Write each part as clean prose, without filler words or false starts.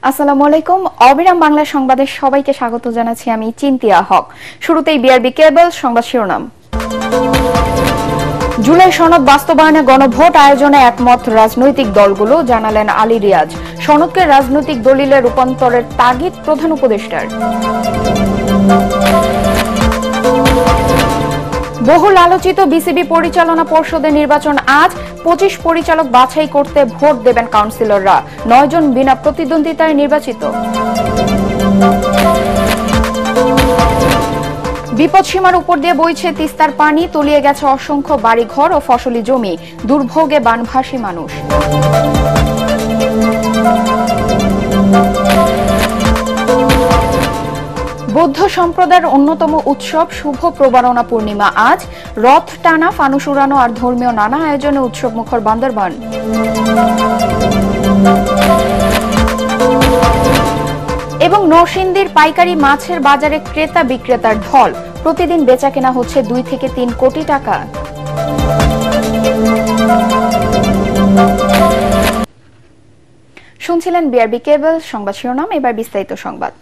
আসসালামু আলাইকুম। অবিরাম বাংলা সংবাদে সবাইকে স্বাগত জানাচ্ছি আমি চিন্তিয়া হক। শুরুতেই বিআরবি কেবল সংবাদ শিরোনাম। জুলাই সনদ বাস্তবায়নে গণভোট আয়োজনে একমত রাজনৈতিক দলগুলো, জানালেন আলী রিয়াজ। সনদকে রাজনৈতিক দলিলে রূপান্তরের তাগিদ প্রধান উপদেষ্টার। বহুল আলোচিত বিসিবি পরিচালনা পর্ষদের নির্বাচন আজ। 25 পরিচালক বাছাই করতে ভোট দেবেন কাউন্সিলররা। 9 জন বিনা প্রতিদ্বন্দ্বিতায় নির্বাচিত। বিপদসীমার উপর দিয়ে বইছে তিস্তার পানি, তলিয়ে গেছে অসংখ্য বাড়িঘর ও ফসলি জমি। দুর্ভোগে বানভাসী মানুষ। বৌদ্ধ সম্প্রদায়ের অন্যতম উৎসব শুভ প্রবারণা পূর্ণিমা আজ। রথ টানা, ফানুস উড়ানো আর ধর্মীয় নানা আয়োজনে উৎসব মুখর বান্দরবান। এবং নরসিংদীর পাইকারি মাছের বাজারে ক্রেতা বিক্রেতার ঢল। প্রতিদিন বেচাকেনা হচ্ছে 2 থেকে 3 কোটি টাকা। শুনছিলেন বিআরবি কেবল সংবাদ শিরোনাম, এবার বিস্তারিত সংবাদ।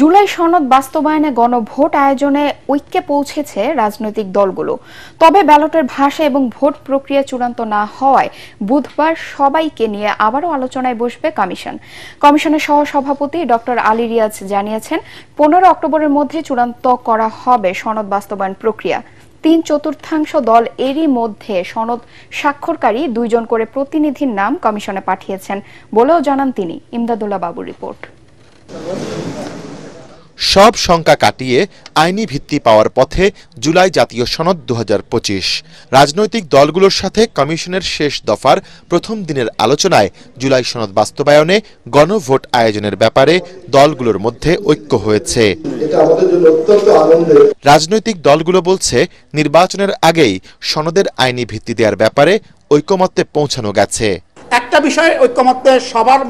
জুলাই সনদ বাস্তবায়নে গণভোট আয়োজনে ঐক্যে পৌঁছেছে রাজনৈতিক দলগুলো। তবে ব্যালটের ভাষা এবং ভোট প্রক্রিয়া চূড়ান্ত না হওয়ায় বুধবার সবাইকে নিয়ে আবারও আলোচনায় বসবে কমিশন। কমিশনের সহসভাপতি ডক্টর আলী রিয়াজ জানিয়েছেন, 15 অক্টোবরের মধ্যে চূড়ান্ত করা হবে সনদ বাস্তবায়ন প্রক্রিয়া। 3/4 দল এরই মধ্যে সনদ স্বাক্ষরকারী 2 জন করে প্রতিনিধির নাম কমিশনে পাঠিয়েছেন বলেও জানান তিনি। ইমদাদুল্লাহ বাবুর রিপোর্ট। সব শঙ্কা কাটিয়ে আইনি ভিত্তি পাওয়ার পথে জুলাই জাতীয় সনদ 2025। রাজনৈতিক দলগুলোর সাথে কমিশনের শেষ দফার প্রথম দিনের আলোচনায় জুলাই সনদ বাস্তবায়নে গণভোট আয়োজনের ব্যাপারে দলগুলোর মধ্যে ঐক্য হয়েছে। রাজনৈতিক দলগুলো বলছে, নির্বাচনের আগেই সনদের আইনি ভিত্তি দেওয়ার ব্যাপারে ঐকমত্যে পৌঁছানো গেছে। একটা বিষয়ে ঐকমত্যে সবার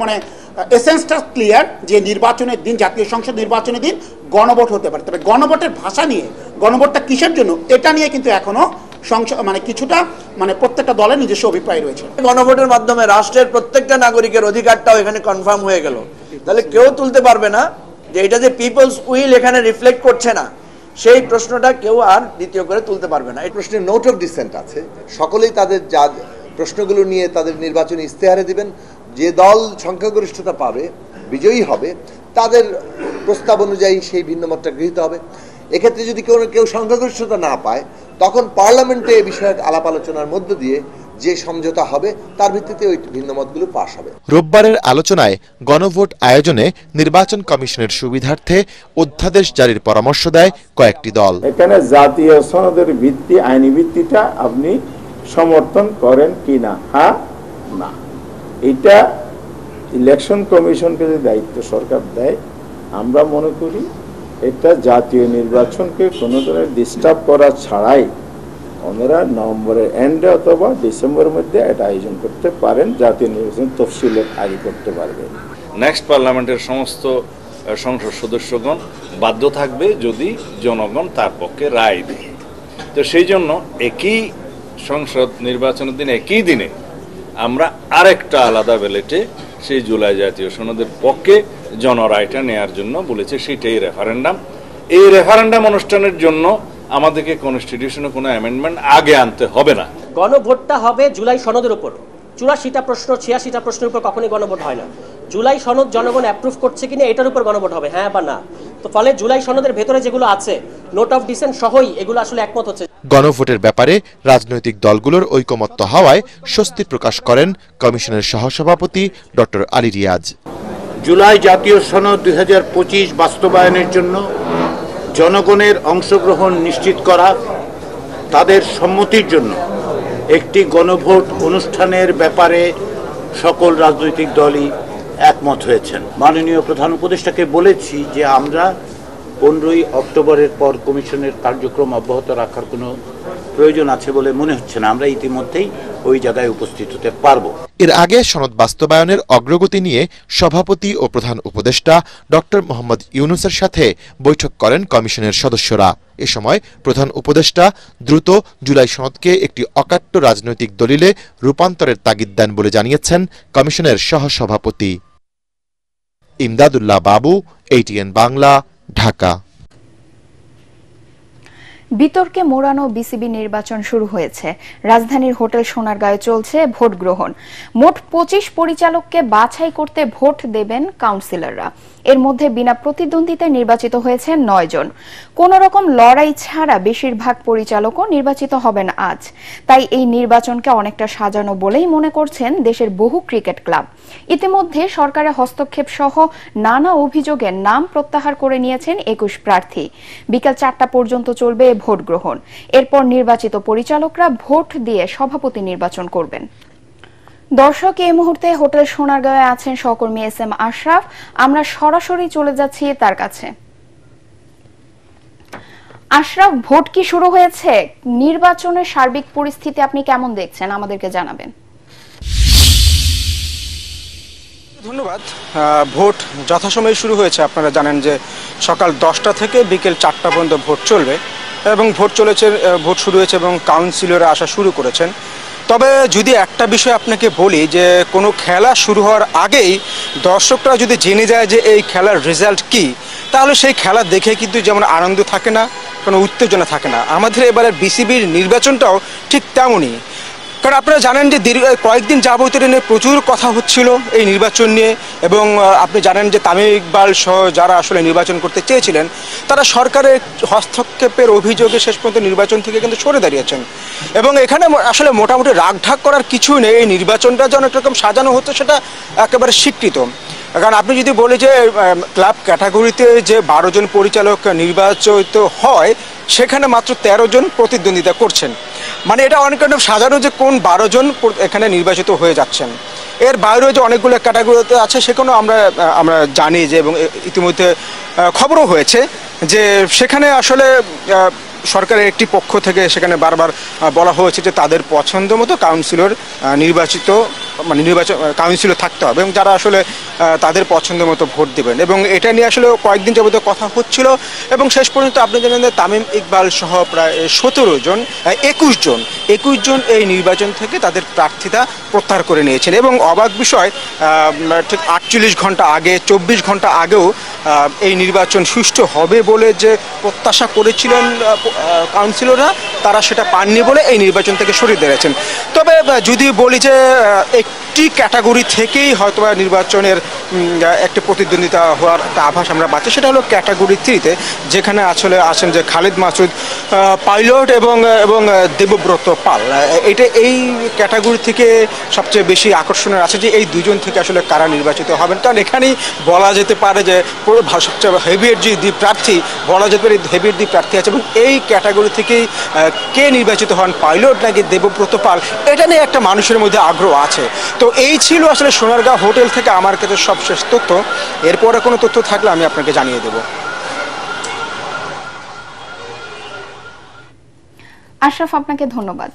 এসেন্সটা ক্লিয়ার যে নির্বাচনের দিন, জাতীয় সংসদ নির্বাচনের দিন গণভোট হতে পারে। তবে গণভোটের ভাষা নিয়ে, গণভোটটা কিসের জন্য, এটা নিয়ে কিন্তু এখনো কিছুটা প্রত্যেকটা দলের নিজস্ব অভিপ্রায় রয়েছে। গণভোটের মাধ্যমে রাষ্ট্রের প্রত্যেকটা নাগরিকের অধিকারটাও এখানে কনফার্ম হয়ে গেল। তাহলে কেউ তুলতে পারবে না যে এটা যে পিপলস উইল এখানে রিফ্লেক্ট করছে না, সেই প্রশ্নটা কেউ আর দ্বিতীয় করে তুলতে পারবে না। এই প্রশ্নে নোট অফ ডিসেন্ট আছে। সকলেই তাদের যা প্রশ্নগুলো নিয়ে তাদের নির্বাচনী ইস্তেহারে দিবেন। যে দল সংখ্যাগরিষ্ঠতা পাবে, বিজয়ী হবে, তাদের প্রস্তাব অনুযায়ী সেই ভিন্নমতটা গৃহীত হবে। এক্ষেত্রে যদি কেউ সংখ্যাগরিষ্ঠতা না পায়, তখন পার্লামেন্টে এই বিষয়ে আলাপ আলোচনার মধ্য দিয়ে যে সমঝোতা হবে তার ভিত্তিতে ওই ভিন্নমতগুলো পাস হবে। রোববারের আলোচনায় গণভোট আয়োজনে নির্বাচন কমিশনের সুবিধার্থে অধ্যাদেশ জারির পরামর্শ দেয় কয়েকটি দল। এখানে জাতীয় সনদের ভিত্তি, আইনি ভিত্তিটা আপনি সমর্থন করেন কিনা, হ্যাঁ না। এটা ইলেকশন কমিশনকে যে দায়িত্ব সরকার দেয়, আমরা মনে করি এটা জাতীয় নির্বাচনকে কোনো ধরনের ডিস্টার্ব করা ছাড়াই ওনারা নভেম্বরের এন্ডে অথবা ডিসেম্বরের মধ্যে এটা আয়োজন করতে পারেন। জাতীয় নির্বাচন তফসিলের আগে করতে পারবে। নেক্সট পার্লামেন্টের সমস্ত সংসদ সদস্যগণ বাধ্য থাকবে যদি জনগণ তার পক্ষে রায় দেয়। তো সেই জন্য একই সংসদ নির্বাচনের দিনে, একই দিনে আমরা আরেকটা আলাদা ব্যালটে সেই জুলাই জাতীয় সনদের পক্ষে জনরায়টা নেয়ার জন্য বলেছে, সেটাই রেফারেন্ডাম। এই রেফারেন্ডাম অনুষ্ঠানের জন্য আমাদেরকে কনস্টিটিউশনে কোনো অ্যামেন্ডমেন্ট আগে আনতে হবে না। গণভোটটা হবে জুলাই সনদের উপর। 84টা প্রশ্ন, 86টা প্রশ্নের উপর কখনোই গণভোট হয় না। জুলাই সনদ জনগণ অ্যাপ্রুভ করছে কিনা এটার উপর গণভোট হবে, হ্যাঁ বা না। তো ফলে জুলাই সনদের ভেতরে যেগুলো আছে, নোট অফ ডিসেন্ট সহই এগুলো আসলে একমত হচ্ছে। গণভোটের ব্যাপারে রাজনৈতিক দলগুলোর ঐকমত্য হওয়ায় স্বস্তি প্রকাশ করেন কমিশনের সহসভাপতি ডক্টর আলী রিয়াজ। জুলাই জাতীয় সনদ 2025 বাস্তবায়নের জন্য জনগণের অংশগ্রহণ নিশ্চিত করা, তাদের সম্মতির জন্য একটি গণভোট অনুষ্ঠানের ব্যাপারে সকল রাজনৈতিক দলই একমত হয়েছেন। মাননীয় প্রধান উপদেষ্টাকে বলেছি যে আমরা 15 অক্টোবরের পর কমিশনের কার্যক্রম অব্যাহত রাখার কোনো প্রয়োজন আছে বলে মনে হচ্ছে না। আমরা ইতিমধ্যেই ওই জায়গায় উপস্থিত হতে পারবো। এর আগে সনদ বাস্তবায়নের অগ্রগতি নিয়ে সভাপতি ও প্রধান উপদেষ্টা ডক্টর মোহাম্মদ ইউনূসের সাথে বৈঠক করেন কমিশনের সদস্যরা। এ সময় প্রধান উপদেষ্টা দ্রুত জুলাই সনদকে একটি অকাট্য রাজনৈতিক দলিলে রূপান্তরের তাগিদ দেন বলে জানিয়েছেন কমিশনের সহসভাপতি। ইমদাদুল্লাহ বাবু, ATN বাংলা, ঢাকা। বিতর্কে মোড়ানো বিসিবি নির্বাচন শুরু হয়েছে। রাজধানীর হোটেল সোনারগাঁয়ে চলছে ভোট গ্রহণ। মোট 25 পরিচালককে বাছাই করতে ভোট দেবেন কাউন্সিলররা। এর মধ্যে বিনা প্রতিদ্বন্দ্বিতায় নির্বাচিত হয়েছে 9 জন। কোন রকম লড়াই ছাড়া বেশিরভাগ পরিচালকও নির্বাচিত হবেন আজ। তাই এই নির্বাচনকে অনেকটা সাজানো বলেই মনে করছেন দেশের বহু ক্রিকেট ক্লাব। ইতিমধ্যে সরকারের হস্তক্ষেপ সহ নানা অভিযোগে নাম প্রত্যাহার করে নিয়েছেন 21 প্রার্থী। বিকেল 4টা পর্যন্ত চলবে ভোট গ্রহণ। এরপর নির্বাচিত পরিচালকরা ভোট দিয়ে সভাপতি নির্বাচন করবেন। দর্শক, এই মুহূর্তে হোটেল সোনারগাঁয়ে আছেন সহকর্মী SM আশরাফ। আমরা সরাসরি চলে যাচ্ছি তার কাছে। আশরাফ, ভোট কি শুরু হয়েছে? নির্বাচনের সার্বিক পরিস্থিতি আপনি কেমন দেখছেন, আমাদেরকে জানাবেন। ধন্যবাদ। ভোট যথাসময়ে শুরু হয়েছে। আপনারা জানেন যে সকাল 10টা থেকে বিকেল 4টা পর্যন্ত ভোট চলবে এবং ভোট শুরু হয়েছে এবং কাউন্সিলররা আসা শুরু করেছেন। তবে যদি একটা বিষয় আপনাকে বলি যে কোনো খেলা শুরু হওয়ার আগেই দর্শকরা যদি জেনে যায় যে এই খেলার রেজাল্ট কি, তাহলে সেই খেলা দেখে কিন্তু যেমন আনন্দ থাকে না, কোনো উত্তেজনা থাকে না। আমাদের এবারের বিসিবির নির্বাচনটাও ঠিক তেমনই। কারণ আপনারা জানেন যে কয়েকদিন যাবত নিয়ে প্রচুর কথা হচ্ছিল এই নির্বাচন নিয়ে, এবং আপনি জানেন যে তামিম ইকবাল সহ যারা আসলে নির্বাচন করতে চেয়েছিলেন তারা সরকারের হস্তক্ষেপের অভিযোগে শেষ পর্যন্ত নির্বাচন থেকে কিন্তু সরে দাঁড়িয়েছেন। এবং এখানে আসলে মোটামুটি রাগঢাক করার কিছুই নেই। এই নির্বাচনটা যে অনেক রকম সাজানো হচ্ছে সেটা একেবারে স্বীকৃত। কারণ আপনি যদি বলি যে ক্লাব ক্যাটাগরিতে যে 12 জন পরিচালক নির্বাচিত হয়, সেখানে মাত্র 13 জন প্রতিদ্বন্দ্বিতা করছেন। মানে এটা অনেক রকম সাজানো যে কোন 12 জন এখানে নির্বাচিত হয়ে যাচ্ছেন। এর বাইরেও যে অনেকগুলো ক্যাটাগরিতে আছে সেখানেও আমরা জানি যে, এবং ইতিমধ্যে খবরও হয়েছে যে সেখানে আসলে সরকারের একটি পক্ষ থেকে সেখানে বারবার বলা হয়েছে যে তাদের পছন্দ মতো কাউন্সিলর থাকতে হবে এবং যারা আসলে তাদের পছন্দ মতো ভোট দেবেন। এবং এটা নিয়ে আসলে কয়েকদিন যাবত কথা হচ্ছিল এবং শেষ পর্যন্ত আপনি জানেন যে তামিম ইকবাল সহ প্রায় 21 জন এই নির্বাচন থেকে তাদের প্রার্থিতা প্রত্যাহার করে নিয়েছেন। এবং অবাক বিষয়, ঠিক 48 ঘন্টা আগে, 24 ঘন্টা আগেও এই নির্বাচন সুষ্ঠু হবে বলে যে প্রত্যাশা করেছিলেন কাউন্সিলররা, তারা সেটা পাননি বলে এই নির্বাচন থেকে সরে দাঁড়িয়েছেন। তবে যদি বলি যে একটি ক্যাটাগরি থেকেই হয়তো নির্বাচনের একটা প্রতিদ্বন্দ্বিতা হওয়ার একটা আভাস আমরা পাচ্ছি, সেটা হলো ক্যাটাগরি 3-তে, যেখানে আসলে আছেন যে খালিদ মাসুদ পাইলট এবং দেবব্রত পাল। এই ক্যাটাগরি থেকে সবচেয়ে বেশি আকর্ষণের আছে যে এই দুজন থেকে আসলে কারা নির্বাচিত হবেন। কারণ এখানেই বলা যেতে পারে যে সবচেয়ে হেভিয়েট যে প্রার্থী বলা যেতে পারে হেভিয়েট প্রার্থী আছে, এবং এই ক্যাটাগরি থেকেই কে নির্বাচিত হন, পাইলট নাকি দেবব্রত পাল, এটা নিয়ে একটা মানুষের মধ্যে আগ্রহ আছে। তো এই ছিল আসলে সোনারগাঁও হোটেল থেকে আমার কাছে সবশেষ তথ্য। এরপরে কোনো তথ্য থাকলে আমি আপনাকে জানিয়ে দেব। আশরাফ, আপনাকে ধন্যবাদ।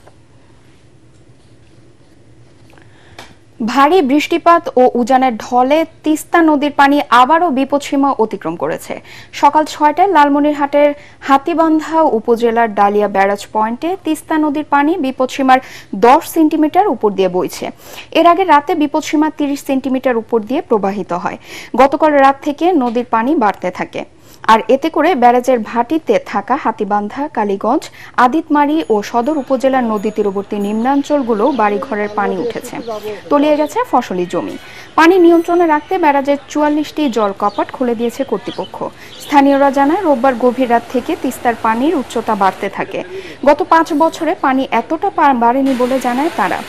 ভারী বৃষ্টিপাত ও উজানের ঢলে তিস্তা নদীর পানি আবারও বিপদসীমা অতিক্রম করেছে। সকাল 6টায় লালমনিরহাটের হাতীবান্ধা উপজেলার ডালিয়া ব্যারাজ পয়েন্টে তিস্তা নদীর পানি বিপদসীমার 10 সেন্টিমিটার উপর দিয়ে বইছে। এর আগে রাতে বিপদসীমা 30 সেন্টিমিটার উপর দিয়ে প্রবাহিত হয়। গতকাল রাত থেকে নদীর পানি বাড়তে থাকে। আর এতে করে ব্যারাজের ভাটিতে থাকা হাতীবান্ধা, কালীগঞ্জ, আদিতমারি ও সদর উপজেলার নদী তীরবর্তী নিম্নাঞ্চলগুলো বাড়িঘরের পানি উঠেছে, তলিয়ে গেছে ফসলি জমি। পানি নিয়ন্ত্রণে রাখতে ব্যারাজের 44টি জল কপাট খুলে দিয়েছে কর্তৃপক্ষ। স্থানীয়রা জানায় রোববার গভীর রাত থেকে তিস্তার পানির উচ্চতা বাড়তে থাকে। গত 5 বছরে পানি এতটা বাড়েনি বলে জানায় তারা।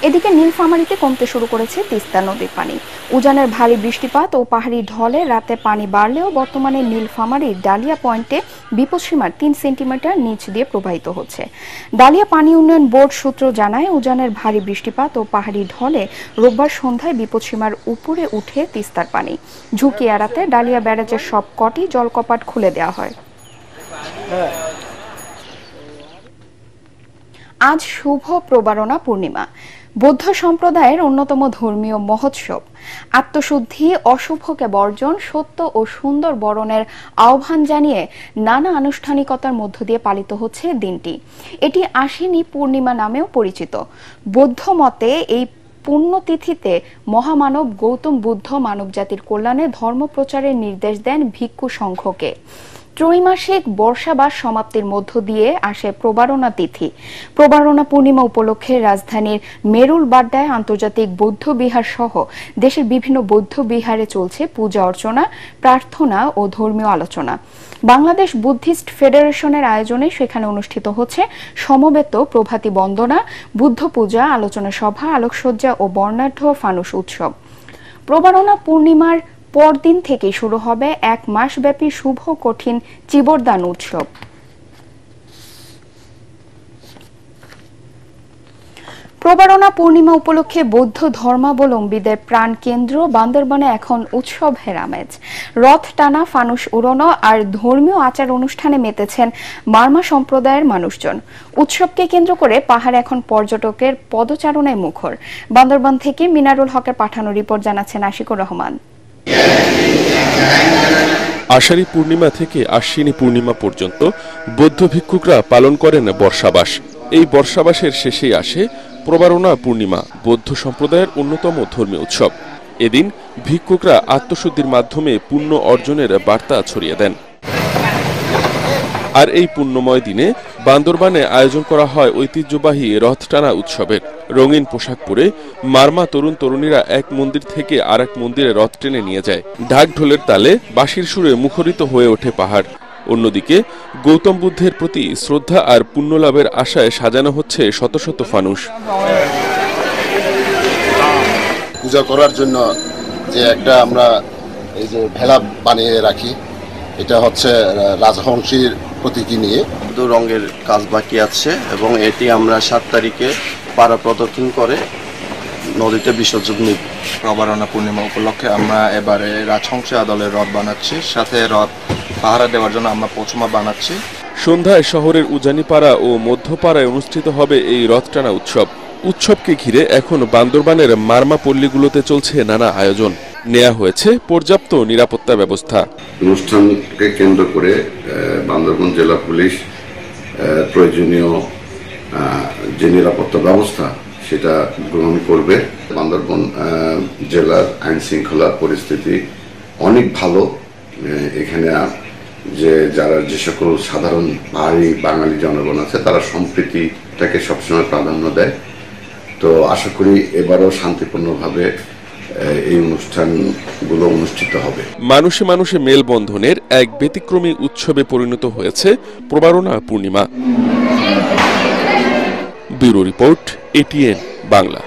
এদিকে নীলফামারীতে কমতে শুরু করেছে তিস্তা নদীর পানি। উজানের ভারী বৃষ্টিপাত ও পাহাড়ি ঢলে রাতে পানি বাড়লেও বর্তমানে নীলফামারীর ডালিয়া পয়েন্টে বিপদসীমার 3 সেন্টিমিটার নিচ দিয়ে প্রবাহিত হচ্ছে। ডালিয়া পানি উন্নয়ন বোর্ড সূত্র জানায় উজানের ভারী বৃষ্টিপাত ও পাহাড়ি ঢলে রোববার সন্ধ্যায় বিপদসীমার উপরে উঠে তিস্তার পানি। ঝুঁকি এড়াতে ডালিয়া ব্যারাজের সব কটি জলকপাট খুলে দেওয়া হয়। আজ শুভ প্রবারণা পূর্ণিমা, বৌদ্ধ সম্প্রদায়ের অন্যতম ধর্মীয় মহোৎসব। আত্মশুদ্ধি, অশুভকে বর্জন, সত্য ও সুন্দর বরণের আহ্বান জানিয়ে নানা আনুষ্ঠানিকতার মধ্য দিয়ে পালিত হচ্ছে দিনটি। এটি আশ্বিনী পূর্ণিমা নামেও পরিচিত। বৌদ্ধ মতে এই পুণ্যতিথিতে মহামানব গৌতম বুদ্ধ মানবজাতির কল্যাণে ধর্ম প্রচারের নির্দেশ দেন ভিক্ষু সংঘকে। ত্রৈমাসিক বর্ষাবাস সমাপ্তির মধ্য দিয়ে আসে প্রবারণা তিথি। প্রবারণা পূর্ণিমা উপলক্ষে রাজধানীর মেরুল বাড্ডায় আন্তর্জাতিক বৌদ্ধ বিহার সহ দেশের বিভিন্ন বৌদ্ধ বিহারে চলছে পূজা অর্চনা, প্রার্থনা ও ধর্মীয় আলোচনা। বাংলাদেশ বুদ্ধিস্ট ফেডারেশনের আয়োজনে সেখানে অনুষ্ঠিত হচ্ছে সমবেত প্রভাতী বন্দনা, বুদ্ধ পূজা, আলোচনা সভা, আলোকসজ্জা ও বর্ণাঢ্য ফানুস উৎসব। প্রবারণা পূর্ণিমার পরদিন থেকে শুরু হবে 1 মাসব্যাপী শুভ কঠিন চিবরদান উৎসব। প্রবারণা পূর্ণিমা উপলক্ষে বৌদ্ধ ধর্মাবলম্বীদের প্রাণ কেন্দ্র বান্দরবানে এখন উৎসবের আমেজ। রথ টানা, ফানুস উড়ানো আর ধর্মীয় আচার অনুষ্ঠানে মেতেছেন মারমা সম্প্রদায়ের মানুষজন। উৎসবকে কেন্দ্র করে পাহাড় এখন পর্যটকের পদচারণায় মুখর। বান্দরবান থেকে মিনারুল হকের পাঠানো রিপোর্ট জানাচ্ছেন আশিকুর রহমান। আষাঢ়ী পূর্ণিমা থেকে আশ্বিনী পূর্ণিমা পর্যন্ত বৌদ্ধ ভিক্ষুকরা পালন করেন বর্ষাবাস। এই বর্ষাবাসের শেষেই আসে প্রবারণা পূর্ণিমা, বৌদ্ধ সম্প্রদায়ের অন্যতম ধর্মীয় উৎসব। এদিন ভিক্ষুকরা আত্মশুদ্ধির মাধ্যমে পুণ্য অর্জনের বার্তা ছড়িয়ে দেন। আর এই পুণ্যময় দিনে বান্দরবানে আয়োজন করা হয় ঐতিহ্যবাহী রথ টানা উৎসবের। রঙিন পোশাক পরে মারমা তরুণ তরুণীরা এক মন্দির থেকে আরেক মন্দিরে রথ টেনে নিয়ে যায়। ঢাক ঢোলের তালে বাঁশির সুরে মুখরিত হয়ে ওঠে পাহাড়। অন্যদিকে গৌতম বুদ্ধের প্রতি শ্রদ্ধা আর পুণ্যলাভের আশায় সাজানো হচ্ছে শত শত ফানুস। পূজা করার জন্য যে একটা আমরা এই যে ভেলা বানিয়ে রাখি, এটা হচ্ছে রাজহংসীর প্রতীকী নিয়ে। 2 রঙের কাজ বাকি আছে এবং এটি আমরা 7 তারিখে পাড়া প্রদক্ষিণ করে নদীতে বিসর্জন নিব। প্রবারণা পূর্ণিমা উপলক্ষে আমরা এবারে রাজহংসী আদলের রথ বানাচ্ছি, সাথে রথ পাহারা দেওয়ার জন্য আমরা পচমা বানাচ্ছি। সন্ধ্যায় শহরের উজানিপাড়া ও মধ্যপাড়ায় অনুষ্ঠিত হবে এই রথ টানা উৎসব। উৎসবকে ঘিরে এখন বান্দরবানের মারমা পল্লীগুলোতে চলছে নানা আয়োজন। নেওয়া হয়েছে পর্যাপ্ত নিরাপত্তা ব্যবস্থা। অনুষ্ঠানকে কেন্দ্র করে বান্দরবান জেলা পুলিশ প্রয়োজনীয় যে নিরাপত্তা ব্যবস্থা সেটা গ্রহণ করবে। বান্দরবান জেলার আইন শৃঙ্খলা পরিস্থিতি অনেক ভালো। এখানে যে সকল সাধারণ পাহাড়ি বাঙালি জনগণ আছে তারা সম্প্রীতিটাকে সবসময় প্রাধান্য দেয়। তো আশা করি এবারও শান্তিপূর্ণভাবে এই অনুষ্ঠানগুলো অনুষ্ঠিত হবে। মানুষে মানুষে মেলবন্ধনের এক ব্যতিক্রমী উৎসবে পরিণত হয়েছে Prabarana Purnima. Bureau report, ATN Bangla.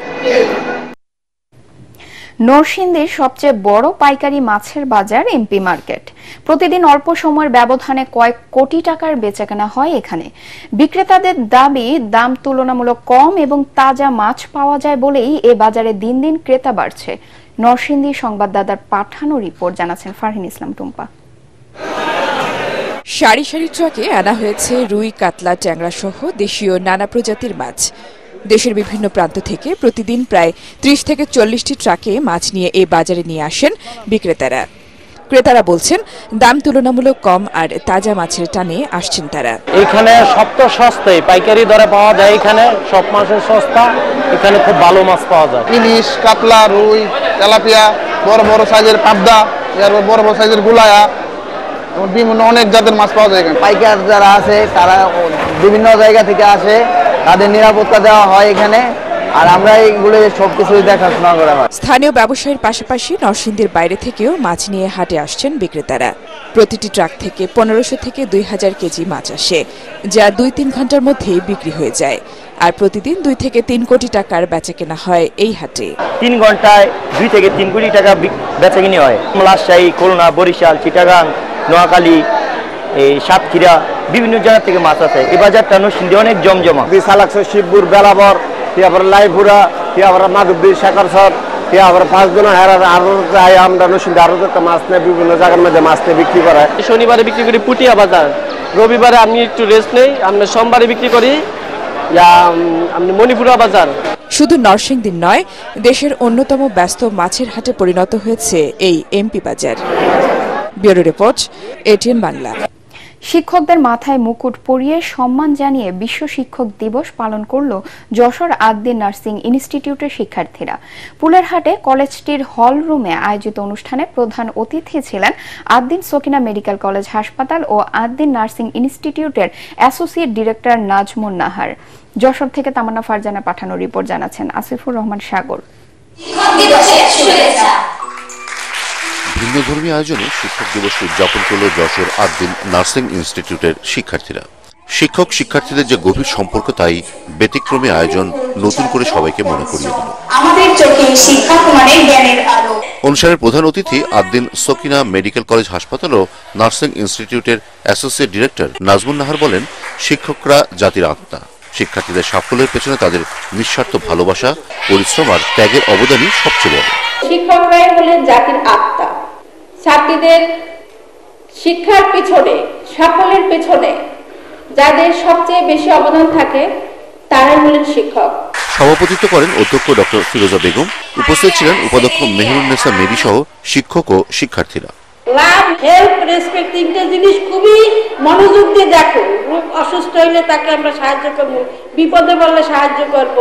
নরসিংদীর সবচেয়ে বড় পাইকারি মাছের বাজার এমপি মার্কেট। প্রতিদিন অল্প সময়ের ব্যবধানে কয়েক কোটি টাকার বেচাকেনা হয় এখানে। বিক্রেতাদের দাবি, দাম তুলনামূলক কম এবং তাজা মাছ পাওয়া যায় বলেই এ বাজারে দিন দিন ক্রেতা বাড়ছে। নরসিংদী সংবাদদাতার পাঠানো রিপোর্ট জানাচ্ছেন ফারহিন ইসলাম টুম্পা। সারি সারি ট্রাকে আনা হয়েছে রুই, কাতলা, ট্যাংরা সহ দেশীয় নানা প্রজাতির মাছ। দেশের বিভিন্ন প্রান্ত থেকে প্রতিদিন প্রায় 30 থেকে 40টি ট্রাকে মাছ নিয়ে এই বাজারে নিয়ে আসেন বিক্রেতারা। ক্রেতারা বলছেন দাম তুলনামূলক কম আর তাজা মাছের টানে আসছেন তারা। এখানে সব তো সস্তায় পাইকারি দরে পাওয়া যায়, এখানে সব মাছের সস্তা, এখানে খুব ভালো মাছ পাওয়া যায়। ইলিশ, কাতলা, রুই, তেলাপিয়া, বড় বড় সাইজের পাবদা, বড় বড় সাইজের গুলায়া, বিভিন্ন অনেক জাতের মাছ পাওয়া যায় এখানে। পাইকার যারা আছে তারা বিভিন্ন জায়গা থেকে আসে, তাদের নিরাপত্তা দেওয়া হয় এখানে, আর আমরা এইগুলো সবকিছুই দেখাশোনা করা হয়। স্থানীয় ব্যবসায়ীর পাশাপাশি নরসিংদীর বাইরে থেকেও মাছ নিয়ে হাটে আসছেন বিক্রেতারা। প্রতিটি ট্রাক থেকে 1500 থেকে 2000 কেজি মাছ আসে, যা 2-3 ঘন্টার মধ্যেই বিক্রি হয়ে যায়। আর প্রতিদিন 2 থেকে 3 কোটি টাকার বেচাকেনা হয় এই হাটে। 3 ঘন্টায় 2 থেকে 3 কোটি টাকা বেচাকেনি হয়। রাজশাহী, খুলনা, বরিশাল, চিটাগাং, নোয়াখালী, এই সাতক্ষীরা, বিভিন্ন জায়গা থেকে মাছ আছে। এই বাজারটা নরসিংদী অনেক জমজমা। বিশালাক্ষ, শিবপুর, বেলাবর, আবার লাইপুরা, আবার মাধবদীর, শেখরসর, আবার 5 জন আরো আমরা নরসিংদী আরো একটা মাছ নেই, বিভিন্ন জায়গার মধ্যে মাছ নিয়ে বিক্রি করা হয়। শনিবারে বিক্রি করি পুটিয়া বাজার, রবিবারে আমি একটু রেস্ট নেই, আমরা সোমবারে বিক্রি করি আমি মণিপুরা বাজার। শুধু নরসিংদীর নয়, দেশের অন্যতম ব্যস্ত মাছের হাটে পরিণত হয়েছে এই এমপি বাজার। Bureau report, ATN Bangla. শিক্ষকদের মাথায় মুকুট পরিয়ে সম্মান জানিয়ে বিশ্ব শিক্ষক দিবস পালন করল যশোর আদ্দিন নার্সিং ইনস্টিটিউটের শিক্ষার্থীরা। পুলেরহাটে কলেজটির হল রুমে আয়োজিত অনুষ্ঠানে প্রধান অতিথি ছিলেন আদ্দিন সকিনা মেডিকেল কলেজ হাসপাতাল ও আদ্দিন নার্সিং ইনস্টিটিউটের অ্যাসোসিয়েট ডিরেক্টর নাজমুন নাহার। যশোর থেকে তামান্না ফারজানা পাঠানো রিপোর্ট জানাচ্ছেন আসিফুর রহমান সাগর। ভিন্নধর্মী আয়োজনে শিক্ষক দিবস উদযাপন করল যশোর আদ্দিন নার্সিং ইনস্টিটিউটের শিক্ষার্থীরা। শিক্ষক শিক্ষার্থীদের যে গভীর সম্পর্ক তাই ব্যতিক্রমী আয়োজন নতুন করে সবাইকে মনে করিয়ে দিল। অনুষ্ঠানের প্রধান অতিথি আদ্দিন সকিনা মেডিকেল কলেজ হাসপাতাল ও নার্সিং ইনস্টিটিউটের অ্যাসোসিয়েট ডিরেক্টর নাজমুন নাহার বলেন, শিক্ষকরা জাতির আত্মা। শিক্ষার্থীদের সাফল্যের পেছনে তাদের নিঃস্বার্থ ভালোবাসা, পরিশ্রম আর ত্যাগের অবদানই সবচেয়ে বড়। শিক্ষকরাই হলেন জাতির আত্মা। ছাত্রীদের শিক্ষার পিছনে, সাফল্যের পেছনে যাদের সবচেয়ে বেশি অবদান থাকে তারাই হলেন শিক্ষক। সভাপতিত্ব করেন অধ্যক্ষ ডক্টর ফিরোজা বেগম। উপস্থিত ছিলেন উপাধ্যক্ষ মেহরুন্নেসা মেরি সহ শিক্ষক ও শিক্ষার্থীরা। লাভ, হেল্প, রেসপেক্ট তিনটে জিনিস খুবই মনোযোগ দিয়ে দেখো। রোগ অসুস্থ হইলে তাকে আমরা সাহায্য করবো, বিপদে পড়লে সাহায্য করব,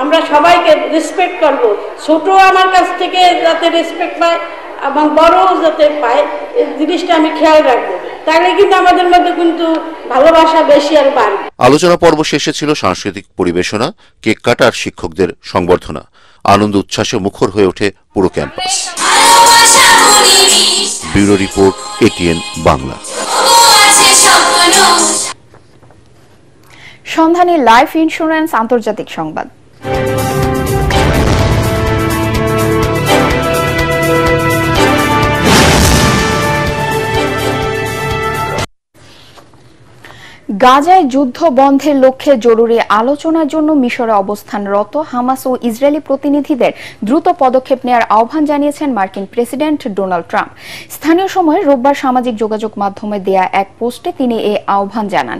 আমরা সবাইকে রেসপেক্ট করব। ছোট আমার কাছ থেকে যাতে রেসপেক্ট পায় এবং বড় যাতে পায়, এই জিনিসটা আমি খেয়াল রাখবো। তাহলে কিন্তু আমাদের মধ্যে কিন্তু ভালোবাসা বেশি আর বাড়বে। আলোচনা পর্ব শেষে ছিল সাংস্কৃতিক পরিবেশনা, কেক কাটা আর শিক্ষকদের সংবর্ধনা। আনন্দ উচ্ছ্বাসে মুখর হয়ে ওঠে পুরো campus. Bureau report, ATN Bangla. সন্ধানী লাইফ ইন্স্যুরেন্স আন্তর্জাতিক সংবাদ। গাজায় যুদ্ধ বন্ধের লক্ষ্যে জরুরি আলোচনার জন্য মিশরে অবস্থানরত হামাস ও ইসরায়েলি প্রতিনিধিদের দ্রুত পদক্ষেপ নেওয়ার আহ্বান জানিয়েছেন মার্কিন প্রেসিডেন্ট ডোনাল্ড ট্রাম্প। স্থানীয় সময় রোববার সামাজিক যোগাযোগ মাধ্যমে দেয়া এক পোস্টে তিনি এই আহ্বান জানান।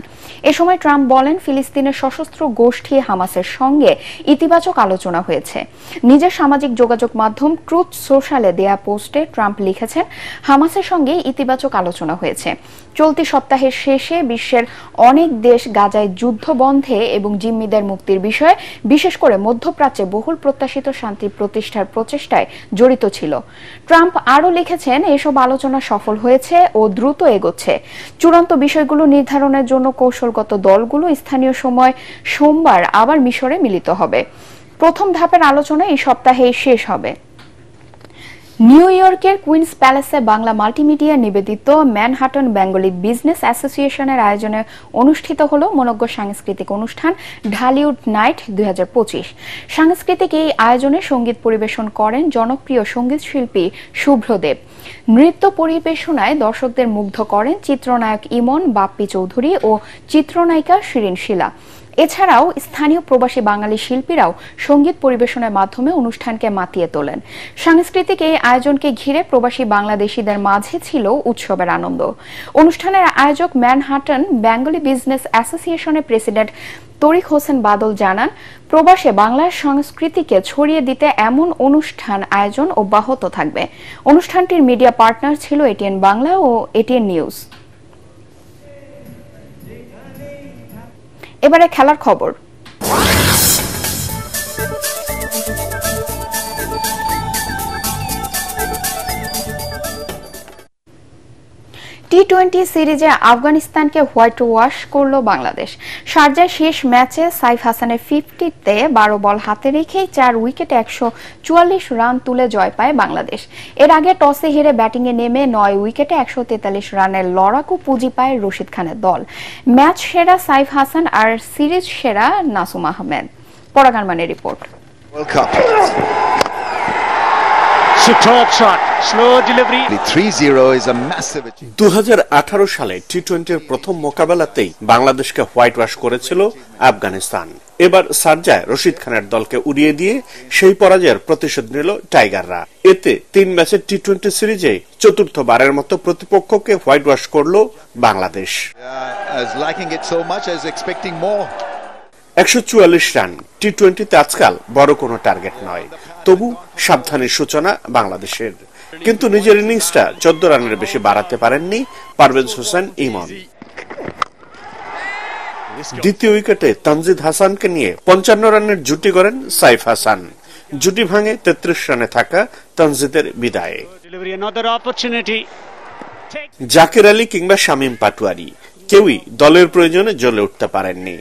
এ সময় ট্রাম্প বলেন, ফিলিস্তিনের সশস্ত্র গোষ্ঠী হামাসের সঙ্গে ইতিবাচক আলোচনা হয়েছে। নিজের সামাজিক যোগাযোগ মাধ্যম ট্রুথ সোশ্যালে দেয়া পোস্টে ট্রাম্প লিখেছেন, হামাসের সঙ্গে ইতিবাচক আলোচনা হয়েছে। চলতি সপ্তাহের শেষে বিশ্বের অনেক দেশ গাজায় যুদ্ধ বন্ধে এবং জিম্মিদের মুক্তির বিষয়ে, বিশেষ করে মধ্যপ্রাচ্যে বহুল প্রত্যাশিত শান্তি প্রতিষ্ঠার প্রচেষ্টায় জড়িত ছিল। ট্রাম্প আরও লিখেছেন, এসব আলোচনা সফল হয়েছে ও দ্রুত এগোচ্ছে। চূড়ান্ত বিষয়গুলো নির্ধারণের জন্য কৌশলগত দলগুলো স্থানীয় সময় সোমবার আবার মিশরে মিলিত হবে। প্রথম ধাপের আলোচনা এই সপ্তাহেই শেষ হবে। নিউ ইয়র্কের কুইন্স প্যালেসে বাংলা মাল্টিমিডিয়া নিবেদিত ম্যানহাটন বেঙ্গলি বিজনেস অ্যাসোসিয়েশনের আয়োজনে অনুষ্ঠিত হল মনোজ্ঞ সাংস্কৃতিক অনুষ্ঠান ঢালিউড নাইট 2025। সাংস্কৃতিক এই আয়োজনে সঙ্গীত পরিবেশন করেন জনপ্রিয় সঙ্গীত শিল্পী শুভ্রদেব। নৃত্য পরিবেশনায় দর্শকদের মুগ্ধ করেন চিত্রনায়ক ইমন, বাপ্পি চৌধুরী ও চিত্রনায়িকা শিরিন শিলা। এছাড়াও স্থানীয় প্রবাসী বাঙালি শিল্পীরাও সঙ্গীত পরিবেশনের মাধ্যমে অনুষ্ঠানকে মাতিয়ে তোলেন। সাংস্কৃতিক এই আয়োজনকে ঘিরে প্রবাসী বাংলাদেশিদের মাঝে ছিল উৎসবের আনন্দ। অনুষ্ঠানের আয়োজক ম্যানহাটন বেঙ্গলি বিজনেস অ্যাসোসিয়েশনের প্রেসিডেন্ট তরিক হোসেন বাদল জানান, প্রবাসে বাংলার সংস্কৃতিকে ছড়িয়ে দিতে এমন অনুষ্ঠান আয়োজন অব্যাহত থাকবে। অনুষ্ঠানটির মিডিয়া পার্টনার ছিল এটিএন বাংলা ও এটিএন নিউজ। এবারে খেলার খবর। টি-20 সিরিজে আফগানিস্তানকে হোয়াইট ওয়াশ করল বাংলাদেশ। শারজায় শেষ ম্যাচে সাইফ হাসানের 50-তে 12 বল হাতে রেখেই 4 উইকেটে 144 রান তুলে জয় পায় বাংলাদেশ। এর আগে টসে হেরে ব্যাটিংয়ে নেমে 9 উইকেটে 143 রানের লড়াকু পুঁজি পায় রশিদ খানের দল। ম্যাচ সেরা সাইফ হাসান আর সিরিজ সেরা নাসুম আহমেদ। পরাগান মানের রিপোর্ট। 2018 সালে টি-20-র প্রথম মোকাবেলাতেই বাংলাদেশকে হোয়াইট ওয়াশ করেছিল আফগানিস্তান। এবার শারজায় রশিদ খানের দলকে উড়িয়ে দিয়ে সেই পরাজয়ের প্রতিশোধ নিল টাইগাররা। এতে 3 ম্যাচের টি-20 সিরিজে চতুর্থবারের মতো প্রতিপক্ষকে হোয়াইট ওয়াশ করল বাংলাদেশ। 144 রান টি-20-তে আজকাল বড় কোনো টার্গেট নয়, তবু সাবধানের সূচনা বাংলাদেশের। কিন্তু নিজের ইনিংসটা 14 রানের বেশি বাড়াতে পারেননি পারভেজ হোসেন ইমন। দ্বিতীয় উইকেটে তানজিদ হাসানকে নিয়ে 55 রানের জুটি করেন সাইফ হাসান। জুটি ভাঙে 33 রানে থাকা তানজিদের বিদায়ে। জাকির আলী কিংবা শামীম পাটোয়ারি কেউই দলের প্রয়োজনে জ্বলে উঠতে পারেননি।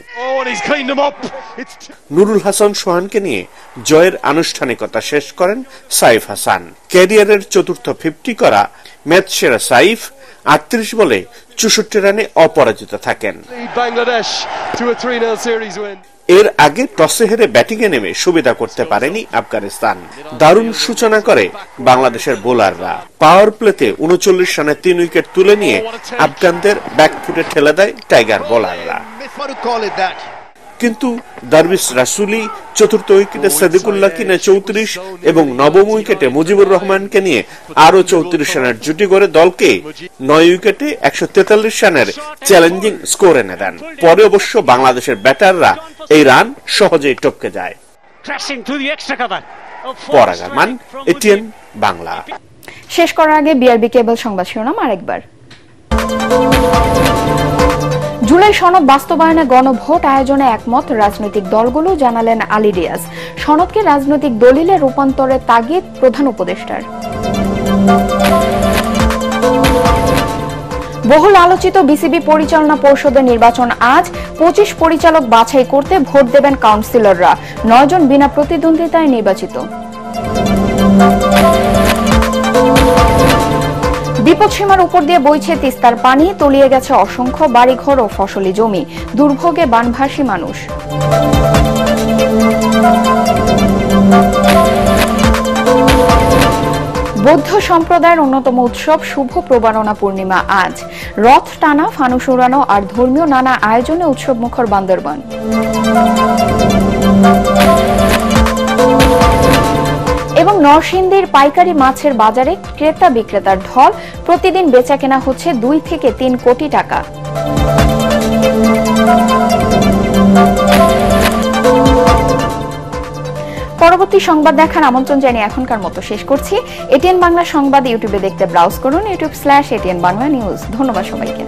নুরুল হাসান সোহানকে নিয়ে জয়ের আনুষ্ঠানিকতা শেষ করেন সাইফ হাসান। ক্যারিয়ারের চতুর্থ 50 করা ম্যাচ সেরা সাইফ 38 বলে 64 রানে অপরাজিত থাকেন। এর আগে টসে হেরে ব্যাটিংয়ে নেমে সুবিধা করতে পারেনি আফগানিস্তান। দারুণ সূচনা করে বাংলাদেশের বোলাররা। পাওয়ার প্লেতে 39 রানে 3 উইকেট তুলে নিয়ে আফগানদের ব্যাকফুটে ঠেলে দেয় টাইগার বোলাররা। কিন্তু দারবিশ রাসুলি চতুর্থ উইকেটে সাদিকুল্লাহ কিনে 34 এবং নবম উইকেটে মুজিবুর রহমানকে নিয়ে আরো 34 রানের জুটি করে দলকে 9 উইকেটে 143 রানের চ্যালেঞ্জিং স্কোর এনে দেন। পরে অবশ্য বাংলাদেশের ব্যাটাররা এই রান সহজেই টপকে যায়। পরাগ আরমান, এটিএন বাংলা। শেষ করার আগে বিআরবি কেবল সংবাদ শিরোনাম আরেকবার। জুলাই সনদ বাস্তবায়নে গণভোট আয়োজনে একমত রাজনৈতিক দলগুলো, জানালেন আলী রিয়াজ। সনদকে রাজনৈতিক দলিলে রূপান্তরের তাগিদ প্রধান উপদেষ্টার। বহুল আলোচিত বিসিবি পরিচালনা পর্ষদের নির্বাচন আজ। 25 পরিচালক বাছাই করতে ভোট দেবেন কাউন্সিলররা। 9 জন বিনা প্রতিদ্বন্দ্বিতায় নির্বাচিত। বিপদসীমার উপর দিয়ে বইছে তিস্তার পানি, তলিয়ে গেছে অসংখ্য বাড়িঘর ও ফসলি জমি। দুর্ভোগে বানভাসী মানুষ। বৌদ্ধ সম্প্রদায়ের অন্যতম উৎসব শুভ প্রবারণা পূর্ণিমা আজ। রথ টানা, ফানুস উড়ানো আর ধর্মীয় নানা আয়োজনে উৎসবমুখর বান্দরবান। এবং নরসিংদীর পাইকারি মাছের বাজারে ক্রেতা বিক্রেতার ঢল। প্রতিদিন বেচাকেনা হচ্ছে 2 থেকে 3 কোটি টাকা। পরবর্তী সংবাদ দেখার আমন্ত্রণ জানিয়ে এখনকার মতো শেষ করছি। এটিএন বাংলা সংবাদ ইউটিউবে দেখতে ব্রাউজ করুন, youtube/ATN Bangla News। ধন্যবাদ সবাইকে।